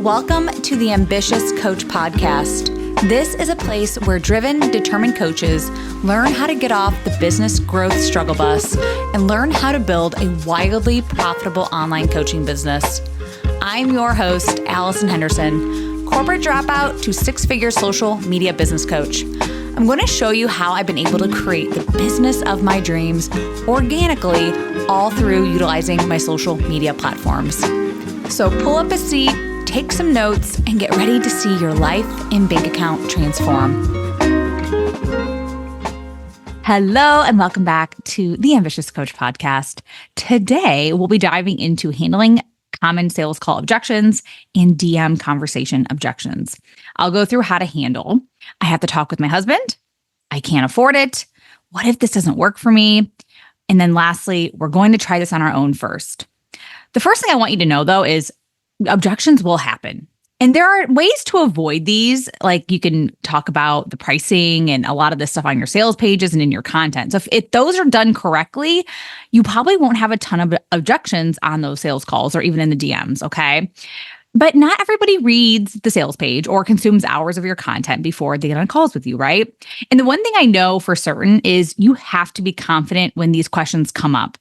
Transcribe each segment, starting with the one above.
Welcome to the Ambitious Coach Podcast. This is a place where driven, determined coaches learn how to get off the business growth struggle bus and learn how to build a wildly profitable online coaching business. I'm your host, Allison Henderson, corporate dropout to six-figure social media business coach. I'm going to show you how I've been able to create the business of my dreams organically, all through utilizing my social media platforms. So pull up a seat, take some notes, and get ready to see your life and bank account transform. Hello, and welcome back to the Ambitious Coach Podcast. Today, we'll be diving into handling common sales call objections and DM conversation objections. I'll go through how to handle. I have to talk with my husband. I can't afford it. What if this doesn't work for me? And then lastly, we're going to try this on our own first. The first thing I want you to know, though, is objections will happen. And there are ways to avoid these. Like you can talk about the pricing and a lot of this stuff on your sales pages and in your content. So if those are done correctly, you probably won't have a ton of objections on those sales calls or even in the DMs, okay? But not everybody reads the sales page or consumes hours of your content before they get on calls with you, right? And the one thing I know for certain is you have to be confident when these questions come up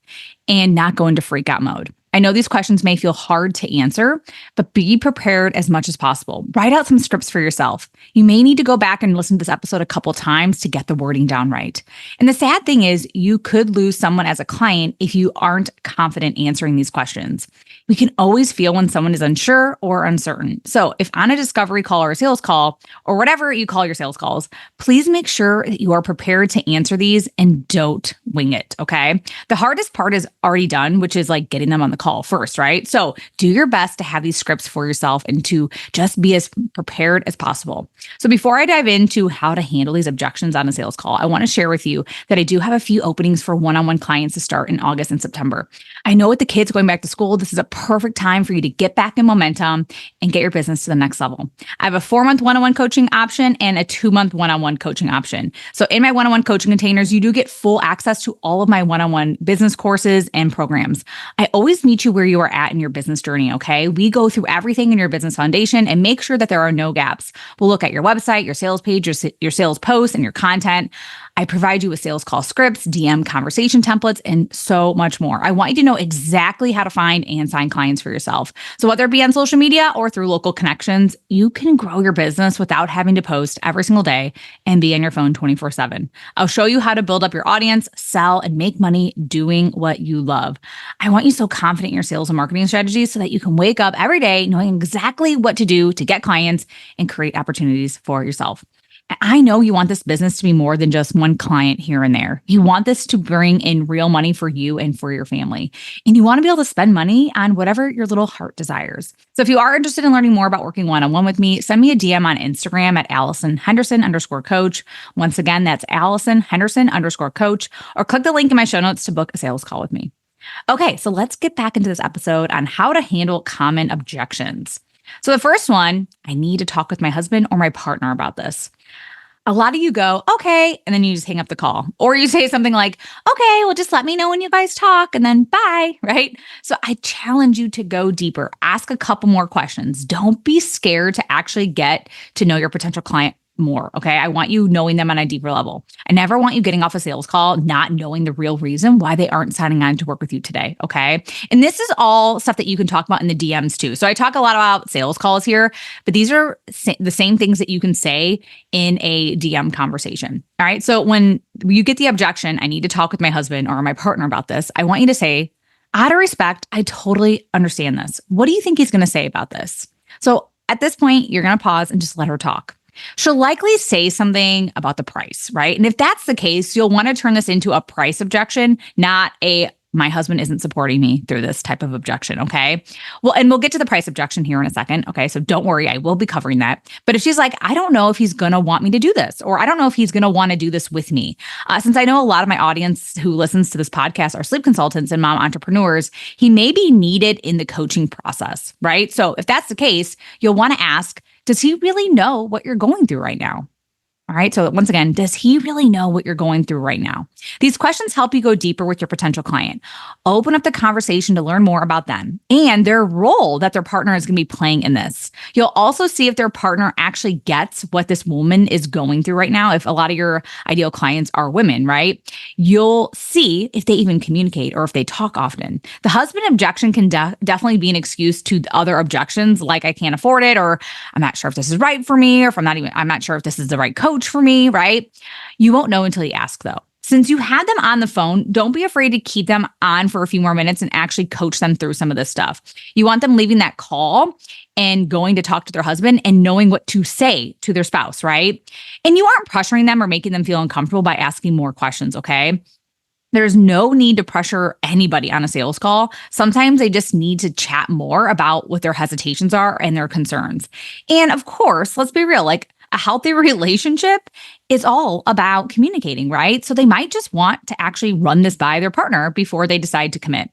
and not go into freak out mode. I know these questions may feel hard to answer, but be prepared as much as possible. Write out some scripts for yourself. You may need to go back and listen to this episode a couple times to get the wording down right. And the sad thing is you could lose someone as a client if you aren't confident answering these questions. We can always feel when someone is unsure or uncertain. So if on a discovery call or a sales call, or whatever you call your sales calls, please make sure that you are prepared to answer these and don't wing it, okay? The hardest part is already done, which is like getting them on the call first, right? So do your best to have these scripts for yourself and to just be as prepared as possible. So before I dive into how to handle these objections on a sales call, I want to share with you that I do have a few openings for one-on-one clients to start in August and September. I know with the kids going back to school, this is a perfect time for you to get back in momentum and get your business to the next level. I have a 4-month one-on-one coaching option and a 2-month one-on-one coaching option. So in my one-on-one coaching containers, you do get full access to all of my one-on-one business courses and programs. I always meet you where you are at in your business journey, okay? We go through everything in your business foundation and make sure that there are no gaps. We'll look at your website, your sales page, your sales posts, and your content. I provide you with sales call scripts, DM conversation templates, and so much more. I want you to know exactly how to find and sign clients for yourself. So whether it be on social media or through local connections, you can grow your business without having to post every single day and be on your phone 24/7. I'll show you how to build up your audience, sell, and make money doing what you love. I want you so confident in your sales and marketing strategies so that you can wake up every day knowing exactly what to do to get clients and create opportunities for yourself. I know you want this business to be more than just one client here and there. You want this to bring in real money for you and for your family. And you want to be able to spend money on whatever your little heart desires. So if you are interested in learning more about working one-on-one with me, send me a DM on Instagram at AllisonHenderson_coach. Once again, that's AllisonHenderson_coach, or click the link in my show notes to book a sales call with me. Okay, so let's get back into this episode on how to handle common objections. So the first one, I need to talk with my husband or my partner about this. A lot of you go, okay, and then you just hang up the call. Or you say something like, okay, well, just let me know when you guys talk and then bye, right? So I challenge you to go deeper. Ask a couple more questions. Don't be scared to actually get to know your potential client more, okay? I want you knowing them on a deeper level. I never want you getting off a sales call not knowing the real reason why they aren't signing on to work with you today, okay? And this is all stuff that you can talk about in the DMs too. So I talk a lot about sales calls here, but these are the same things that you can say in a DM conversation, all right? So when you get the objection, I need to talk with my husband or my partner about this, I want you to say, out of respect, I totally understand this. What do you think he's going to say about this? So at this point, you're going to pause and just let her talk. She'll likely say something about the price, right? And if that's the case, you'll want to turn this into a price objection, not a my husband isn't supporting me through this type of objection, okay? Well, and we'll get to the price objection here in a second, okay? So don't worry, I will be covering that. But if she's like, I don't know if he's going to want me to do this, or I don't know if he's going to want to do this with me. Since I know a lot of my audience who listens to this podcast are sleep consultants and mom entrepreneurs, he may be needed in the coaching process, right? So if that's the case, you'll want to ask, does he really know what you're going through right now? All right. So once again, does he really know what you're going through right now? These questions help you go deeper with your potential client. Open up the conversation to learn more about them and their role that their partner is going to be playing in this. You'll also see if their partner actually gets what this woman is going through right now. If a lot of your ideal clients are women, right? You'll see if they even communicate or if they talk often. The husband objection can definitely be an excuse to the other objections, like I can't afford it, or I'm not sure if this is right for me, or if I'm not sure if this is the right coach for me, right? You won't know until you ask though. Since you had them on the phone, don't be afraid to keep them on for a few more minutes and actually coach them through some of this stuff. You want them leaving that call and going to talk to their husband and knowing what to say to their spouse, right? And you aren't pressuring them or making them feel uncomfortable by asking more questions, okay? There's no need to pressure anybody on a sales call. Sometimes they just need to chat more about what their hesitations are and their concerns. And of course, let's be real, like a healthy relationship is all about communicating, right? So they might just want to actually run this by their partner before they decide to commit.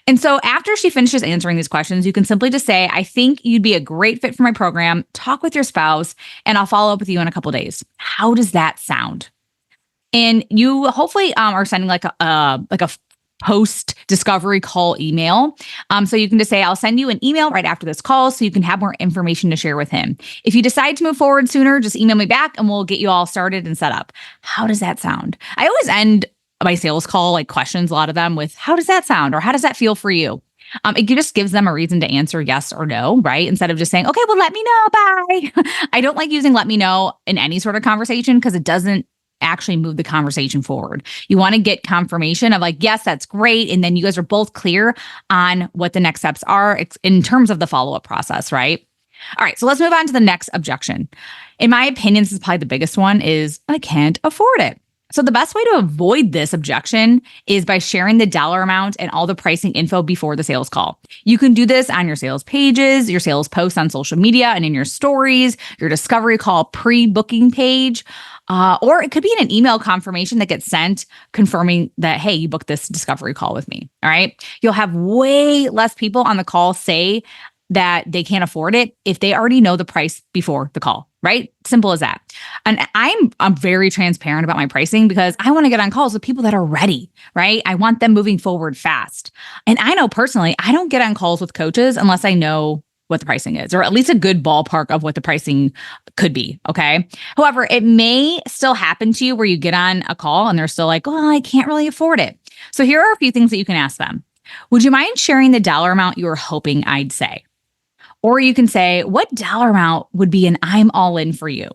And so after she finishes answering these questions, you can simply just say, I think you'd be a great fit for my program. Talk with your spouse, and I'll follow up with you in a couple days. How does that sound? And you hopefully are sending like a post discovery call email. So you can just say, I'll send you an email right after this call so you can have more information to share with him. If you decide to move forward sooner, just email me back and we'll get you all started and set up. How does that sound? I always end my sales call, like questions, a lot of them with, how does that sound? Or how does that feel for you? It just gives them a reason to answer yes or no, right? Instead of just saying, okay, well, let me know, bye. I don't like using let me know in any sort of conversation because it doesn't actually move the conversation forward. You want to get confirmation of like, yes, that's great. And then you guys are both clear on what the next steps are in terms of the follow-up process, right? All right, so let's move on to the next objection. In my opinion, this is probably the biggest one is I can't afford it. So the best way to avoid this objection is by sharing the dollar amount and all the pricing info before the sales call. You can do this on your sales pages, your sales posts on social media, and in your stories, your discovery call pre-booking page, or it could be in an email confirmation that gets sent confirming that, hey, you booked this discovery call with me. All right. You'll have way less people on the call say that they can't afford it if they already know the price before the call, right? Simple as that. And I'm very transparent about my pricing because I want to get on calls with people that are ready, right? I want them moving forward fast. And I know personally, I don't get on calls with coaches unless I know what the pricing is, or at least a good ballpark of what the pricing could be. Okay. However, it may still happen to you where you get on a call and they're still like, well, I can't really afford it. So here are a few things that you can ask them. Would you mind sharing the dollar amount you were hoping I'd say? Or you can say, what dollar amount would be an I'm all in for you?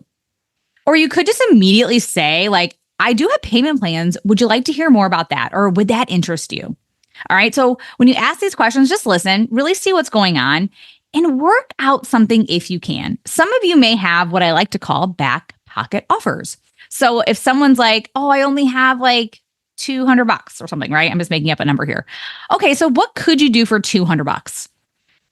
Or you could just immediately say, like, I do have payment plans. Would you like to hear more about that? Or would that interest you? All right. So when you ask these questions, just listen, really see what's going on and work out something if you can. Some of you may have what I like to call back pocket offers. So if someone's like, oh, I only have like $200 or something, right? I'm just making up a number here. Okay. So what could you do for $200?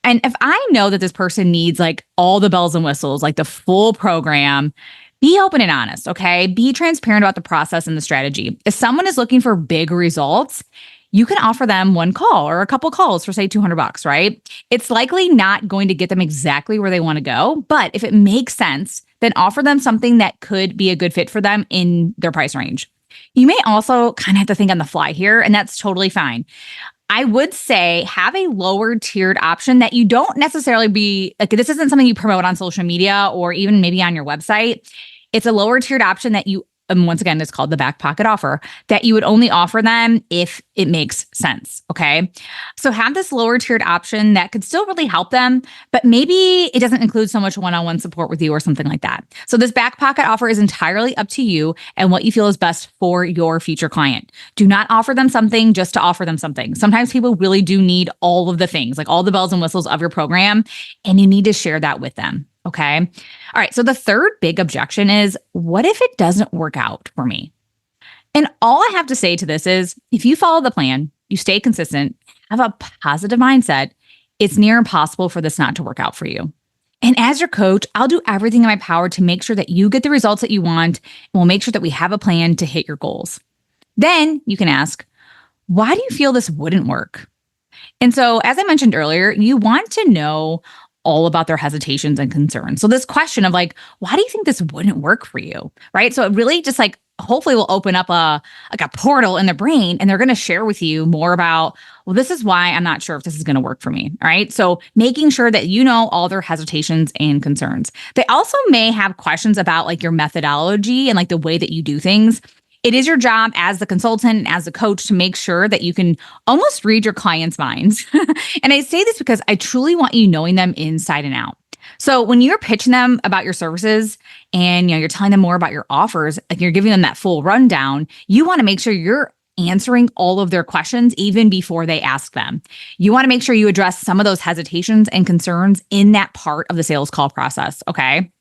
And if I know that this person needs like all the bells and whistles, like the full program, be open and honest, okay? Be transparent about the process and the strategy. If someone is looking for big results, you can offer them one call or a couple calls for say $200, right? It's likely not going to get them exactly where they want to go, but if it makes sense, then offer them something that could be a good fit for them in their price range. You may also kind of have to think on the fly here, and that's totally fine. I would say have a lower tiered option that you don't necessarily be like, this isn't something you promote on social media or even maybe on your website. It's a lower tiered option that you, once again, it's called the back pocket offer, that you would only offer them if it makes sense. Okay. So have this lower tiered option that could still really help them, but maybe it doesn't include so much one-on-one support with you or something like that. So this back pocket offer is entirely up to you and what you feel is best for your future client. Do not offer them something just to offer them something. Sometimes people really do need all of the things, like all the bells and whistles of your program, and you need to share that with them. Okay. All right. So the third big objection is, what if it doesn't work out for me? And all I have to say to this is, if you follow the plan, you stay consistent, have a positive mindset, it's near impossible for this not to work out for you. And as your coach, I'll do everything in my power to make sure that you get the results that you want, and we'll make sure that we have a plan to hit your goals. Then you can ask, why do you feel this wouldn't work? And so, as I mentioned earlier, you want to know all about their hesitations and concerns. So this question of like, why do you think this wouldn't work for you? Right. So it really just like hopefully will open up a portal in the brain, and they're going to share with you more about, well, this is why I'm not sure if this is going to work for me. All right. So making sure that you know all their hesitations and concerns. They also may have questions about like your methodology and like the way that you do things. It is your job as the consultant and as the coach to make sure that you can almost read your clients' minds. And I say this because I truly want you knowing them inside and out. So when you're pitching them about your services and you're telling them more about your offers, like you're giving them that full rundown, you want to make sure you're answering all of their questions even before they ask them. You want to make sure you address some of those hesitations and concerns in that part of the sales call process. Okay.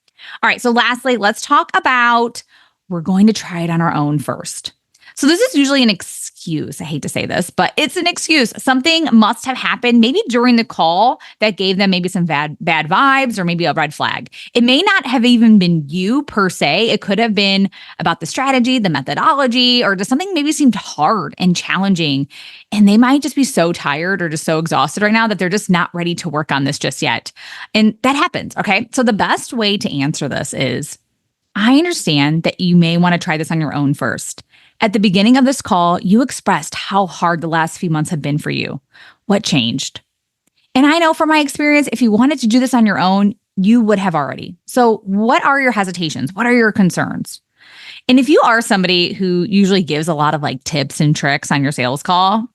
All right. So lastly, let's talk about we're going to try it on our own first. So this is usually an excuse. I hate to say this, but it's an excuse. Something must have happened maybe during the call that gave them maybe some bad vibes or maybe a red flag. It may not have even been you per se. It could have been about the strategy, the methodology, or just something maybe seemed hard and challenging. And they might just be so tired or just so exhausted right now that they're just not ready to work on this just yet. And that happens. Okay. So the best way to answer this is, I understand that you may want to try this on your own first. At the beginning of this call, you expressed how hard the last few months have been for you. What changed? And I know from my experience, if you wanted to do this on your own, you would have already. So what are your hesitations? What are your concerns? And if you are somebody who usually gives a lot of like tips and tricks on your sales call,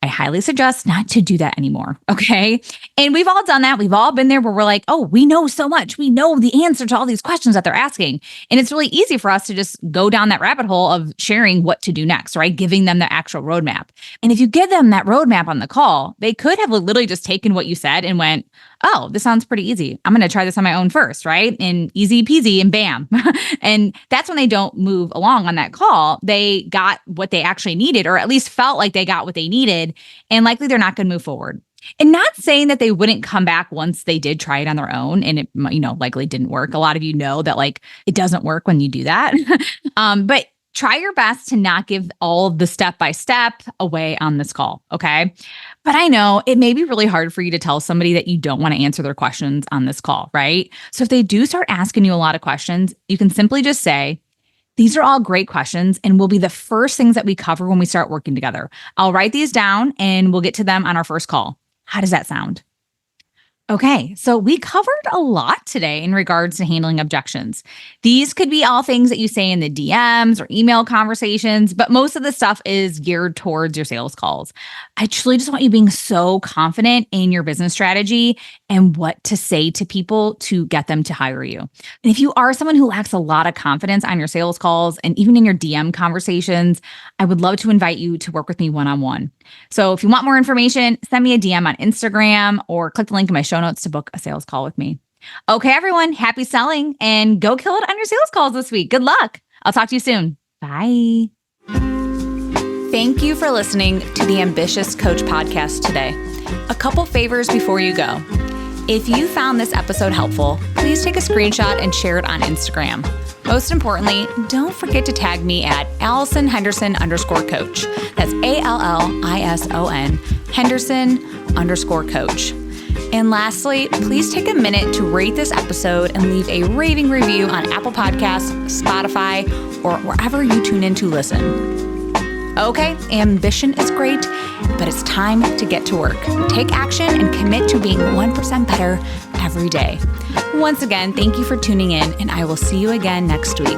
I highly suggest not to do that anymore. Okay. And we've all done that. We've all been there where we're like, oh, we know so much. We know the answer to all these questions that they're asking. And it's really easy for us to just go down that rabbit hole of sharing what to do next, right? Giving them the actual roadmap. And if you give them that roadmap on the call, they could have literally just taken what you said and went, oh, this sounds pretty easy. I'm going to try this on my own first, right? And easy peasy and bam. And that's when they don't move along on that call. They got what they actually needed, or at least felt like they got what they needed. And likely they're not going to move forward. And not saying that they wouldn't come back once they did try it on their own and it, likely didn't work. A lot of you know that like it doesn't work when you do that. But try your best to not give all of the step-by-step away on this call, okay? But I know it may be really hard for you to tell somebody that you don't want to answer their questions on this call, right? So if they do start asking you a lot of questions, you can simply just say, these are all great questions and will be the first things that we cover when we start working together. I'll write these down and we'll get to them on our first call. How does that sound? Okay, so we covered a lot today in regards to handling objections. These could be all things that you say in the DMs or email conversations, but most of the stuff is geared towards your sales calls. I truly just want you being so confident in your business strategy and what to say to people to get them to hire you. And if you are someone who lacks a lot of confidence on your sales calls and even in your DM conversations, I would love to invite you to work with me one-on-one. So if you want more information, send me a DM on Instagram or click the link in my show notes to book a sales call with me. Okay, everyone, happy selling and go kill it on your sales calls this week. Good luck. I'll talk to you soon. Bye. Thank you for listening to the Ambitious Coach podcast today. A couple favors before you go. If you found this episode helpful, please take a screenshot and share it on Instagram. Most importantly, don't forget to tag me at AllisonHenderson_coach. That's ALLISON Henderson_coach. And lastly, please take a minute to rate this episode and leave a raving review on Apple Podcasts, Spotify, or wherever you tune in to listen. Okay, ambition is great, but it's time to get to work. Take action and commit to being 1% better every day. Once again, thank you for tuning in, and I will see you again next week.